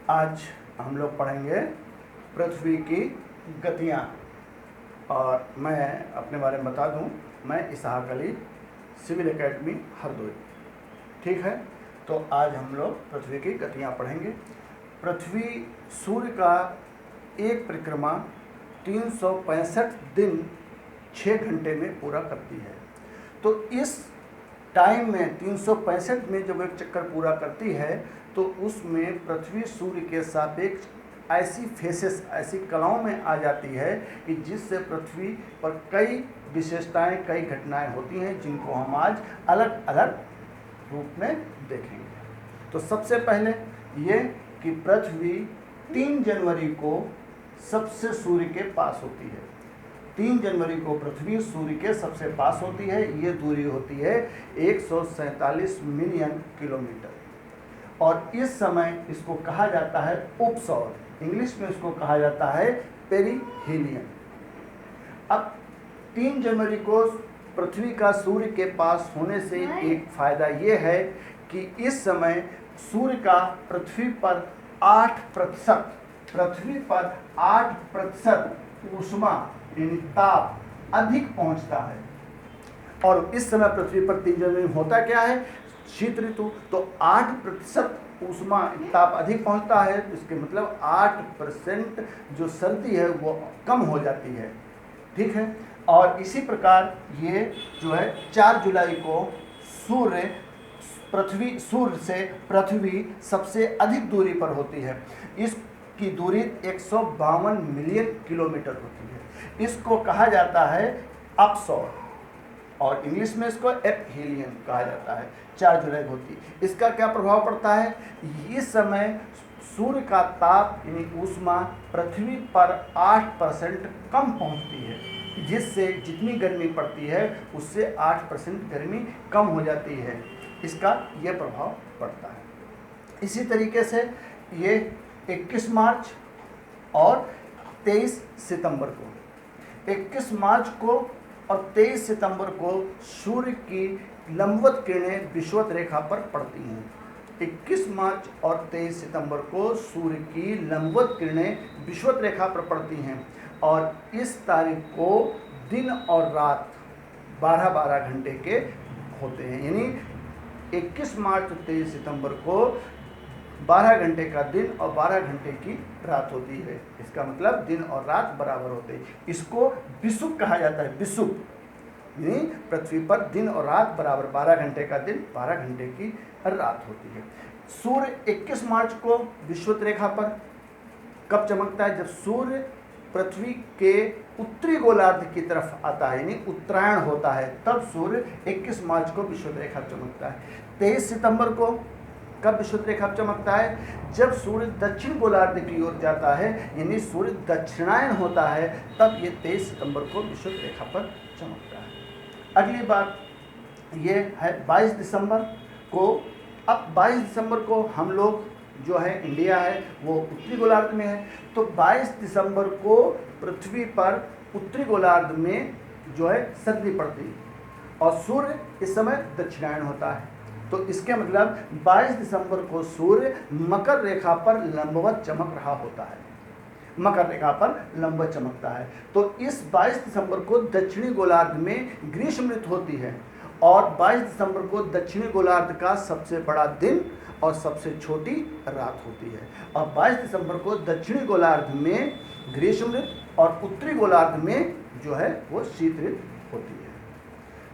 आज हम लोग पढ़ेंगे पृथ्वी की गतियाँ। और मैं अपने बारे में बता दूं, मैं इसहाक अली, सिविल एकेडमी हरदोई। ठीक है, तो आज हम लोग पृथ्वी की गतियाँ पढ़ेंगे। पृथ्वी सूर्य का एक परिक्रमा 365 दिन 6 घंटे में पूरा करती है। तो इस टाइम में 365 में जब एक चक्कर पूरा करती है तो उसमें पृथ्वी सूर्य के सापेक्ष ऐसी फेसेस, ऐसी कलाओं में आ जाती है कि जिससे पृथ्वी पर कई विशेषताएं, कई घटनाएं होती हैं जिनको हम आज अलग अलग रूप में देखेंगे। तो सबसे पहले ये कि पृथ्वी 3 जनवरी को सबसे सूर्य के पास होती है। 3 जनवरी को पृथ्वी सूर्य के सबसे पास होती है। ये दूरी होती है 147 मिलियन किलोमीटर। और इस समय इसको कहा जाता है उपसौर, इंग्लिश में इसको कहा जाता है पेरिहीलियन। अब 3 जनवरी को पृथ्वी का सूर्य के पास होने से एक फायदा ये है कि इस समय सूर्य का पृथ्वी पर 8% ऊष्मा यानी ताप अधिक पहुंचता है। और इस समय पृथ्वी पर 3 जनवरी में होता क्या है, शीत ऋतु। तो 8% ऊष्मा ताप अधिक पहुंचता है, इसके मतलब 8% जो सर्दी है वो कम हो जाती है। ठीक है, और इसी प्रकार ये जो है 4 जुलाई को सूर्य से पृथ्वी सबसे अधिक दूरी पर होती है। इसकी दूरी 152 मिलियन किलोमीटर होती है। इसको कहा जाता है अपसौर और इंग्लिश में इसको एपहीलियन कहा जाता है। 4 जुलाई को होती है। इसका क्या प्रभाव पड़ता है, इस समय सूर्य का ताप यानी ऊष्मा पृथ्वी पर 8% कम पहुंचती है, जिससे जितनी गर्मी पड़ती है उससे 8% गर्मी कम हो जाती है। इसका यह प्रभाव पड़ता है। इसी तरीके से ये 21 मार्च और 23 सितंबर को 21 मार्च को और 23 सितंबर को सूर्य की लंबवत किरणें विषुवत रेखा पर पड़ती हैं। 21 मार्च और 23 सितंबर को सूर्य की लंबवत किरणें विषुवत रेखा पर पड़ती हैं। और इस तारीख को दिन और रात 12-12 घंटे के होते हैं। यानी 21 मार्च और 23 सितंबर को 12 घंटे का दिन और 12 घंटे की रात होती है। इसका मतलब दिन और रात बराबर होते हैं। इसको विषुव कहा जाता है। विषुव यानी पृथ्वी पर दिन और रात बराबर, 12 घंटे का दिन, 12 घंटे की रात होती है। सूर्य 21 मार्च को विषुवत रेखा पर कब चमकता है, जब सूर्य पृथ्वी के उत्तरी गोलार्ध की तरफ आता है, यानी उत्तरायण होता है, तब सूर्य 21 मार्च को विषुवत रेखा चमकता है। 23 सितंबर को कब विषुवत रेखा चमकता है, जब सूर्य दक्षिण गोलार्ध की ओर जाता है, यानी सूर्य दक्षिणायन होता है, तब ये 23 सितंबर को विषुवत रेखा पर चमकता है। अगली बात ये है 22 दिसंबर को। अब 22 दिसंबर को हम लोग जो है, इंडिया है वो उत्तरी गोलार्ध में है, तो 22 दिसंबर को पृथ्वी पर उत्तरी गोलार्ध में जो है सर्दी पड़ती है और सूर्य इस समय दक्षिणायन होता है। तो इसके मतलब 22 दिसंबर को सूर्य मकर रेखा पर लंबवत चमक रहा होता है, मकर रेखा पर लंबवत चमकता है। तो इस 22 दिसंबर को दक्षिणी गोलार्ध में ग्रीष्म ऋतु होती है और 22 दिसंबर को दक्षिणी गोलार्ध का सबसे बड़ा दिन और सबसे छोटी रात होती है। और 22 दिसंबर को दक्षिणी गोलार्ध में ग्रीष्म ऋतु और उत्तरी गोलार्ध में जो है वो शीत ऋतु होती है।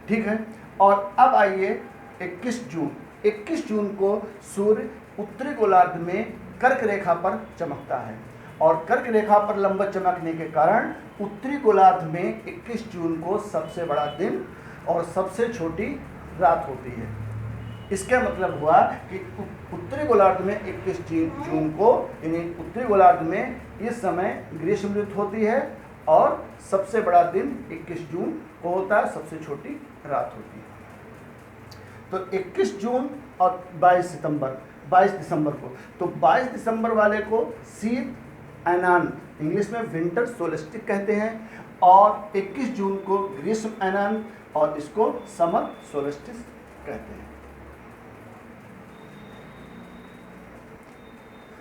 ठीक है, और अब आइए 21 जून को सूर्य उत्तरी गोलार्ध में कर्क रेखा पर चमकता है और कर्क रेखा पर लंबवत चमकने के कारण उत्तरी गोलार्ध में 21 जून को सबसे बड़ा दिन और सबसे छोटी रात होती है। इसका मतलब हुआ कि उत्तरी गोलार्ध में 21 जून को, यानी उत्तरी गोलार्ध में इस समय ग्रीष्म ऋतु होती है और सबसे बड़ा दिन 21 जून को होता है, सबसे छोटी रात होती है। तो 21 जून और 22 दिसंबर को, तो 22 दिसंबर वाले को शीत अयनान, इंग्लिश में विंटर सोल्स्टिस कहते हैं, और 21 जून को ग्रीष्म अयनान और इसको समर सोल्स्टिस कहते हैं।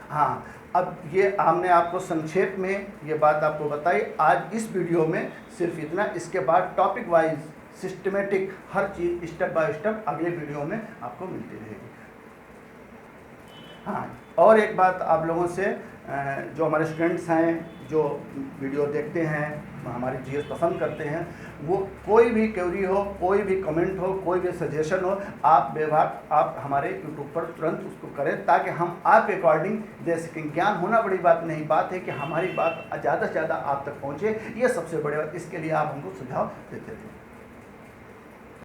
हाँ, अब ये हमने आपको संक्षेप में ये बात आपको बताई आज इस वीडियो में, सिर्फ इतना। इसके बाद topic wise systematic her cheese step by step अगले वीडियो में आपको मिलती रहेगी। हाँ, और एक बात आप लोगों से, जो हमारे स्टूडेंट्स हैं जो वीडियो देखते हैं, हमारी जीएस पसंद करते हैं, वो कोई भी क्वेरी हो, कोई भी कमेंट हो, कोई भी सजेशन हो, आप हमारे यूट्यूब पर तुरंत उसको करें ताकि हम आपके अकॉर्डिंग दे सकें। ज्ञान होना बड़ी बात नहीं, बात है कि हमारी बात ज़्यादा से ज़्यादा आप तक पहुँचे, ये सबसे बड़ी बात। इसके लिए आप हमको सुझाव देते थे।